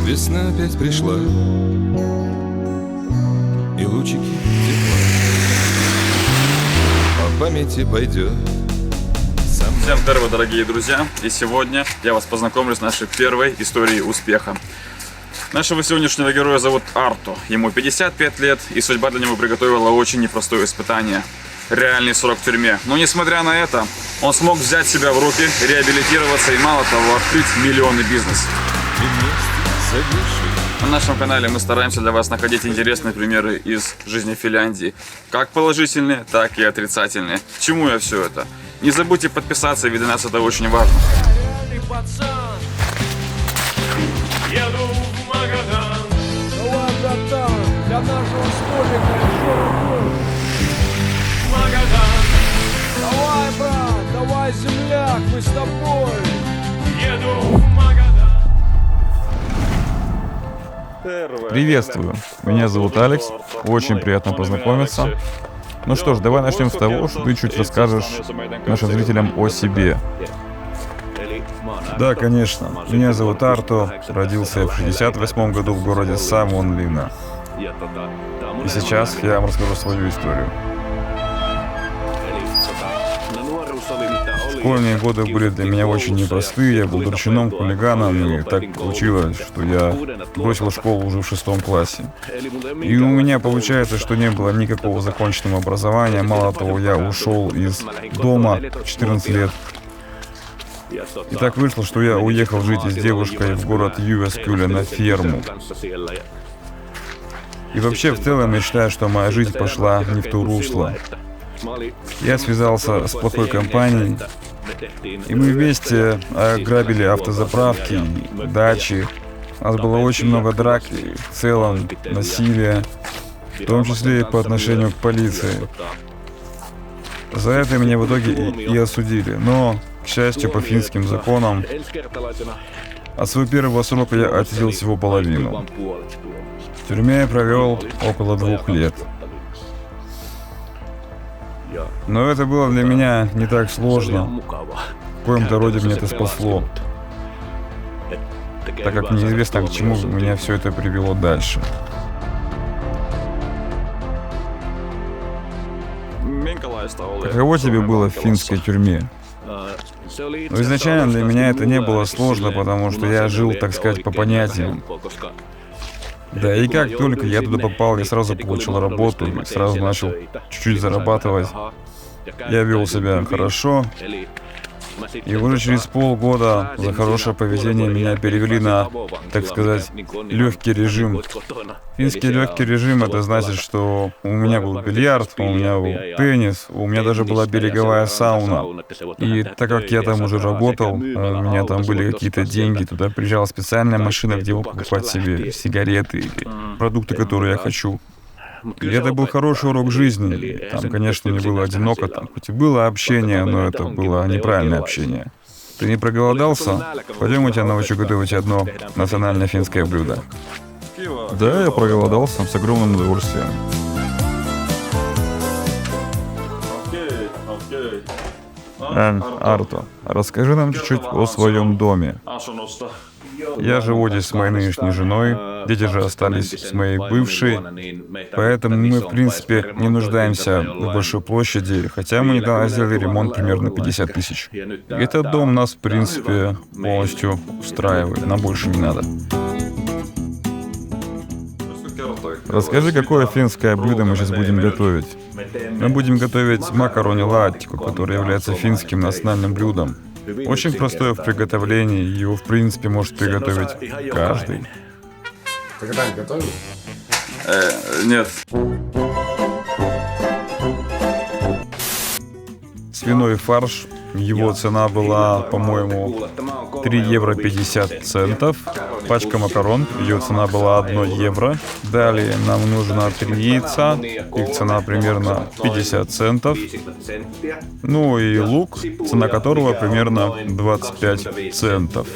Весна опять пришла, и лучики тепла по памяти пойдет. Всем здорово, дорогие друзья! И сегодня я вас познакомлю с нашей первой историей успеха. Нашего сегодняшнего героя зовут Арто. Ему 55 лет, и судьба для него приготовила очень непростое испытание. Реальный срок в тюрьме. Но несмотря на это, он смог взять себя в руки, реабилитироваться и, мало того, открыть миллионный бизнес. На нашем канале мы стараемся для вас находить интересные примеры из жизни Финляндии. Как положительные, так и отрицательные. К чему я все это? Не забудьте подписаться, ведь для нас это очень важно. Еду в Магадан. Давай, братан, для нашего столика Магадан. Давай, брат, давай, земляк, мы с тобой. Еду в Магадан. Приветствую, меня зовут Алекс, очень приятно познакомиться. Ну что ж, давай начнем с того, что ты чуть расскажешь нашим зрителям о себе. Да, конечно. Меня зовут Арто, родился в 68 году в городе Самонлина. И сейчас я вам расскажу свою историю. Школьные годы были для меня очень непростые, я был дрочуном, хулиганом, и так получилось, что я бросил школу уже в 6 классе. И у меня получается, что не было никакого законченного образования, мало того, я ушел из дома в 14 лет. И так вышло, что я уехал жить с девушкой в город Ювескюле на ферму. И вообще, в целом, я считаю, что моя жизнь пошла не в то русло. Я связался с плохой компанией, и мы вместе ограбили автозаправки, дачи. У нас было очень много драк, и в целом насилия, в том числе и по отношению к полиции. За это меня в итоге и осудили, но, к счастью, по финским законам, от своего первого срока я отсидел всего половину. В тюрьме я провел около 2 лет. Но это было для меня не так сложно. В коем-то роде мне это спасло, так как неизвестно, к чему меня все это привело дальше. Каково тебе было в финской тюрьме? Но изначально для меня это не было сложно, потому что я жил, так сказать, по понятиям. Да, и как только я туда попал, я сразу получил работу, и сразу начал чуть-чуть зарабатывать. Я вел себя хорошо, и уже через полгода за хорошее поведение меня перевели на, так сказать, легкий режим. Финский легкий режим — это значит, что у меня был бильярд, у меня был теннис, у меня даже была береговая сауна. И так как я там уже работал, у меня там были какие-то деньги, туда приезжала специальная машина, где я мог покупать себе сигареты или продукты, которые я хочу. И это был хороший урок жизни. Там, конечно, мне было одиноко, там хоть и было общение, но это было неправильное общение. Ты не проголодался? Пойдем, я тебя научу готовить одно национальное финское блюдо. Да, я проголодался с огромным удовольствием. Арто, расскажи нам чуть-чуть о своем доме. Я живу здесь с моей нынешней женой, дети же остались с моей бывшей, поэтому мы, в принципе, не нуждаемся в большой площади, хотя мы недавно сделали ремонт примерно 50 тысяч. И этот дом нас, в принципе, полностью устраивает, нам больше не надо. Расскажи, какое финское блюдо мы сейчас будем готовить? Мы будем готовить макарони латтику, который является финским национальным блюдом. Очень простое в приготовлении, его в принципе может приготовить каждый. Ты когда-нибудь готовил? Нет. Свиной фарш, его цена была, по-моему, 3 евро 50 центов. Пачка макарон, ее цена была 1 евро. Далее нам нужно 3 яйца, их цена примерно 50 центов. Ну и лук, цена которого примерно 25 центов.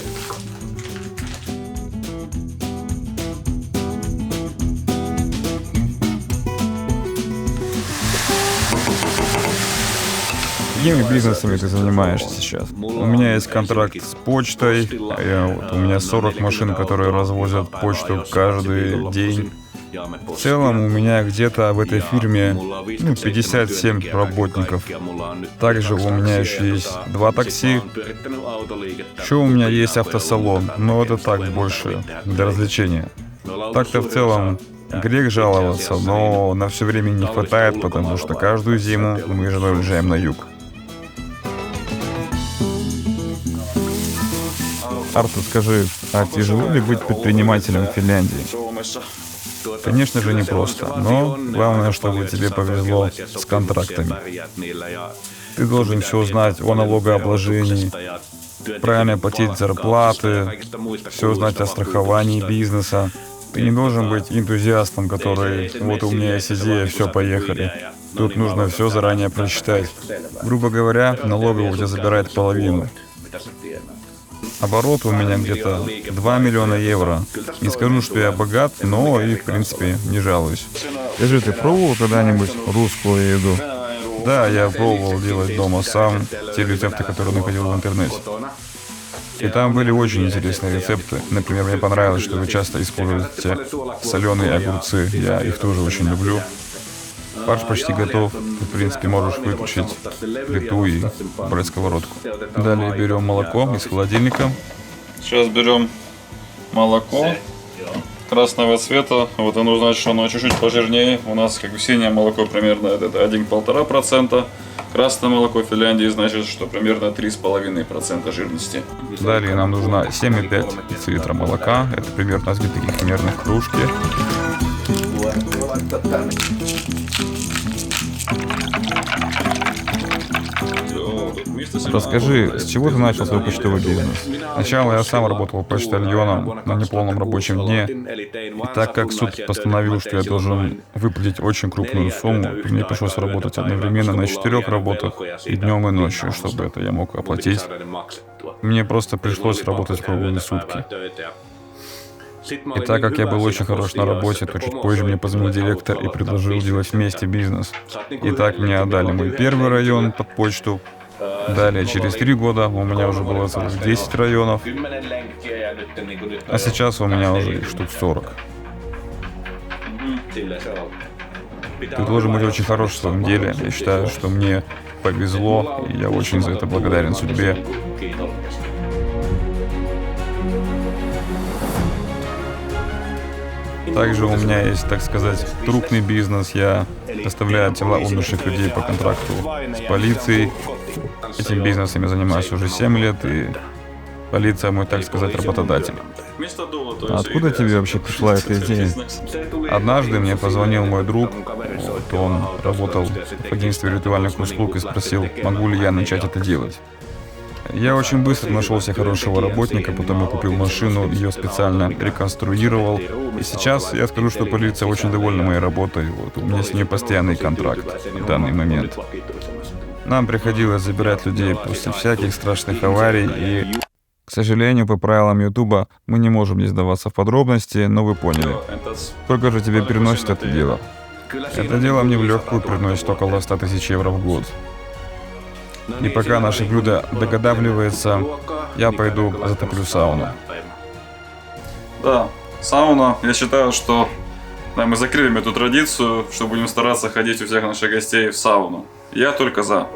Какими бизнесами ты занимаешься сейчас? У меня есть контракт с почтой. У меня 40 машин, которые развозят почту каждый день. В целом у меня где-то в этой фирме 57 работников. Также у меня еще есть 2 такси. Еще у меня есть автосалон, но это так больше для развлечения. Так-то в целом грех жаловаться, но на все время не хватает, потому что каждую зиму мы же уезжаем на юг. Арту, скажи, а тяжело ли быть предпринимателем в Финляндии? Конечно же, непросто, но главное, чтобы тебе повезло с контрактами. Ты должен все знать о налогообложении, правильно платить зарплаты, все знать о страховании бизнеса. Ты не должен быть энтузиастом, который «вот у меня есть идея, все, поехали». Тут нужно все заранее просчитать. Грубо говоря, налоговая у тебя забирает половину. Оборот у меня где-то 2 миллиона евро. Не скажу, что я богат, но и, в принципе, не жалуюсь. Скажи, ты пробовал когда-нибудь русскую еду? Да, я пробовал делать дома сам те рецепты, которые находил в интернете. И там были очень интересные рецепты. Например, мне понравилось, что вы часто используете соленые огурцы. Я их тоже очень люблю. Фарш почти готов. Ты, в принципе, можешь выключить плиту и брать сковородку. Далее берем молоко из холодильника. Сейчас берем молоко красного цвета. Вот оно значит, что оно чуть-чуть пожирнее. У нас как бы синее молоко примерно это 1,5%. Красное молоко в Финляндии значит, что примерно 3,5% жирности. Далее нам нужно 7,5 литра молока. Это примерно 2 таких примерных кружки. Расскажи, с чего ты начал свой почтовый бизнес? Сначала я сам работал почтальоном на неполном рабочем дне. И так как суд постановил, что я должен выплатить очень крупную сумму, мне пришлось работать одновременно на 4 работах и днем, и ночью, чтобы это я мог оплатить. Мне просто пришлось работать круглые сутки. И так как я был очень хорош на работе, то чуть позже мне позвонил директор и предложил делать вместе бизнес. И так мне отдали мой первый район под почту. Далее, через 3 года у меня уже было целых 10 районов. А сейчас у меня уже их штук 40. Ты должен быть очень хорош в своем деле. Я считаю, что мне повезло, и я очень за это благодарен судьбе. Также у меня есть, так сказать, трупный бизнес. Я доставляю тела умерших людей по контракту с полицией. Этим бизнесом я занимаюсь уже 7 лет, и полиция мой, так сказать, работодатель. А откуда тебе вообще пришла эта идея? Однажды мне позвонил мой друг, он работал в агентстве ритуальных услуг и спросил, могу ли я начать это делать. Я очень быстро нашел себе хорошего работника, потом я купил машину, ее специально реконструировал. И сейчас я скажу, что полиция очень довольна моей работой. Вот, у меня с ней постоянный контракт в данный момент. Нам приходилось забирать людей после всяких страшных аварий, и, к сожалению, по правилам Ютуба мы не можем не сдаваться в подробности, но вы поняли. Сколько же тебе приносит это дело? Это дело мне в легкую приносит около 100 тысяч евро в год. И пока наше блюдо доготавливается, я пойду затоплю сауну. Да, сауна. Я считаю, что мы закрепим эту традицию, что будем стараться ходить у всех наших гостей в сауну. Я только за.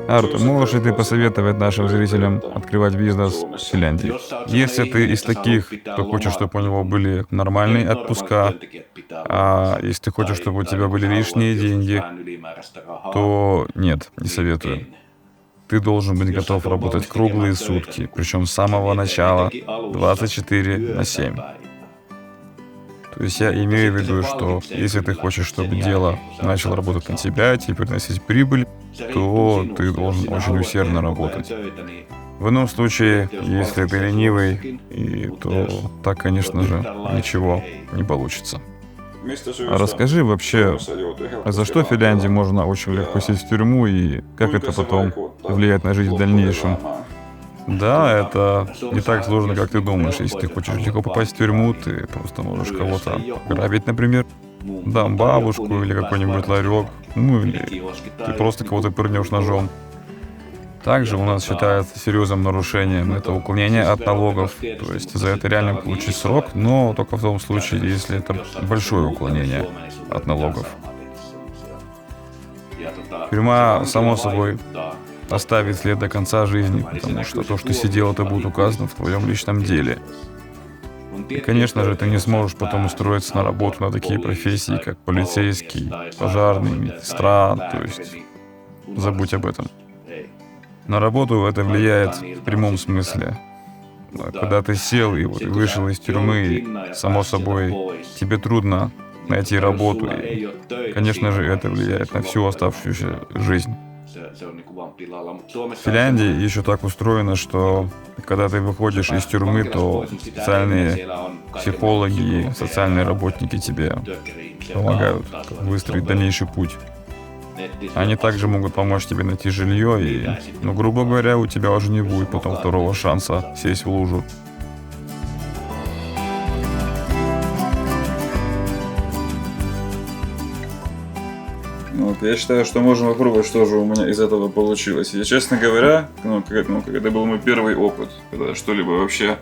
Артур, можешь ли ты посоветовать нашим зрителям открывать бизнес в Финляндии? Если ты из таких, кто хочет, чтобы у него были нормальные отпуска, а если ты хочешь, чтобы у тебя были лишние деньги, то нет, не советую. Ты должен быть готов работать круглые сутки, причем с самого начала 24/7. То есть я имею в виду, что если ты хочешь, чтобы дело начало работать на тебя и приносить прибыль, то ты должен очень усердно работать. В ином случае, если ты ленивый, то так, конечно же, ничего не получится. А расскажи вообще, за что в Финляндии можно очень легко сесть в тюрьму и как это потом влияет на жизнь в дальнейшем? Да, это не так сложно, как ты думаешь. Если ты хочешь легко попасть в тюрьму, ты просто можешь кого-то грабить, например, дам бабушку или какой-нибудь ларек, ну или ты просто кого-то пырнешь ножом. Также у нас считается серьезным нарушением это уклонение от налогов, то есть за это реально получить срок, но только в том случае, если это большое уклонение от налогов. Тюрьма, само собой, оставит след до конца жизни, потому что то, что сидел, это будет указано в твоем личном деле. И, конечно же, ты не сможешь потом устроиться на работу на такие профессии, как полицейский, пожарный, медсестра, то есть забудь об этом. На работу это влияет в прямом смысле. Когда ты сел и вот вышел из тюрьмы, само собой, тебе трудно найти работу, и, конечно же, это влияет на всю оставшуюся жизнь. В Финляндии еще так устроено, что когда ты выходишь из тюрьмы, то специальные психологи, социальные работники тебе помогают выстроить дальнейший путь. Они также могут помочь тебе найти жилье, и, ну, грубо говоря, у тебя уже не будет потом второго шанса сесть в лужу. Вот, я считаю, что можно попробовать, что же у меня из этого получилось. И, честно говоря, это был мой первый опыт, когда я что-либо вообще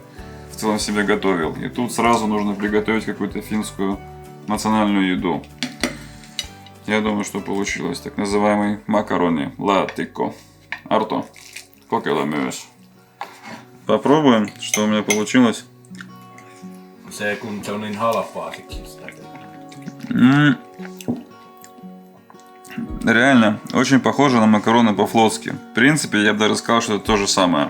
в целом себе готовил. И тут сразу нужно приготовить какую-то финскую национальную еду. Я думаю, что получилось. Так называемый макарони латикко. Арто, kokeilla myös. Попробуем, что у меня получилось. Se kun se on niin halpaa siksi sitä. Реально, очень похоже на макароны по-флотски. В принципе, я бы даже сказал, что это то же самое.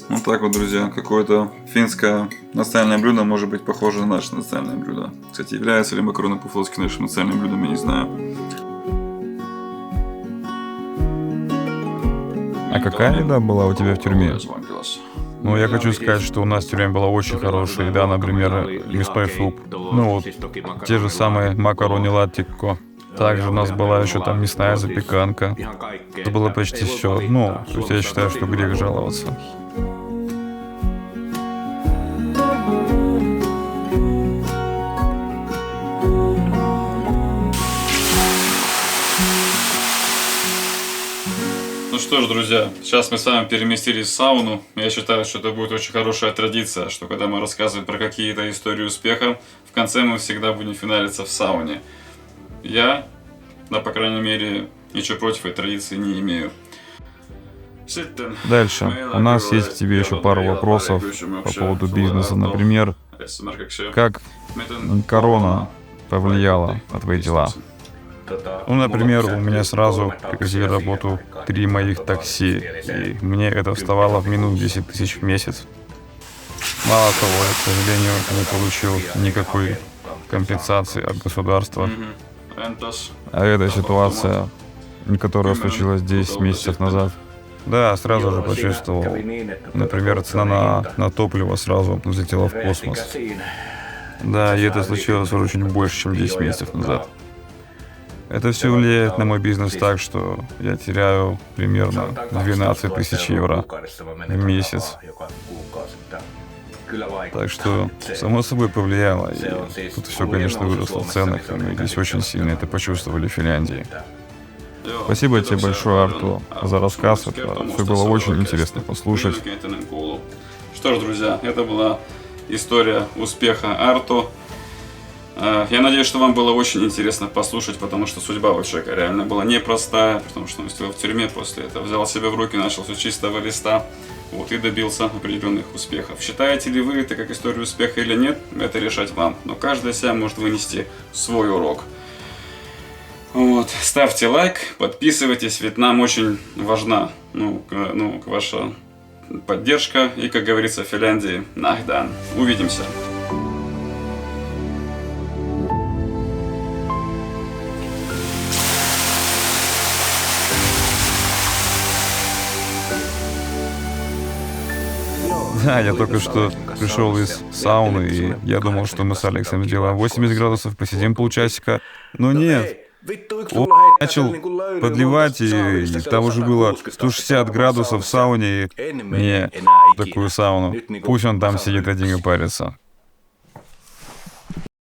Вот так вот, друзья, какое-то финское национальное блюдо может быть похоже на наше национальное блюдо. Кстати, являются ли макароны по-флотски нашим национальным блюдом, я не знаю. А какая еда была у тебя в тюрьме? Ну, я хочу сказать, что у нас в тюрьме была очень хорошая еда, например, мясной суп. Ну вот, те же самые макарони латикко. Также у нас была еще там мясная запеканка. Это было почти все. Ну, то есть я считаю, что грех жаловаться. Ну что ж, друзья, сейчас мы с вами переместились в сауну. Я считаю, что это будет очень хорошая традиция, что когда мы рассказываем про какие-то истории успеха, в конце мы всегда будем финалиться в сауне. Я, да, по крайней мере, ничего против этой традиции не имею. Дальше. У нас есть к тебе еще пару вопросов по поводу бизнеса. Например, как корона повлияла на твои дела? Ну, например, у меня сразу прекратили работу 3 моих такси, и мне это вставало в минут 10 тысяч в месяц. Мало того, я, к сожалению, не получил никакой компенсации от государства. А эта ситуация, которая случилась 10 месяцев назад, да, сразу же почувствовал. Например, цена на топливо сразу взлетела в космос. Да, и это случилось уже чуть больше, чем 10 месяцев назад. Это все влияет на мой бизнес так, что я теряю примерно 12 тысяч евро в месяц. Так что, само собой, повлияло. И тут все, конечно, выросло в ценах, и мы здесь очень сильно это почувствовали в Финляндии. Спасибо тебе большое, Арту, за рассказ. Это все было очень интересно послушать. Что ж, друзья, это была история успеха Арту. Я надеюсь, что вам было очень интересно послушать, потому что судьба у человека реально была непростая, потому что он сидел в тюрьме после этого, взял себя в руки, начал все с чистого листа, вот, и добился определенных успехов. Считаете ли вы это как историю успеха или нет, это решать вам, но каждый себя может вынести свой урок. Вот. Ставьте лайк, подписывайтесь, ведь нам очень важна ваша поддержка, и, как говорится в Финляндии, нахдан. Увидимся. Да, я только что пришел из сауны, и я думал, что мы с Алексом сделаем 80 градусов, посидим полчасика. Но нет, Он начал подливать, и там уже было 160 градусов в сауне, и не такую сауну. Пусть он там сидит один и парится.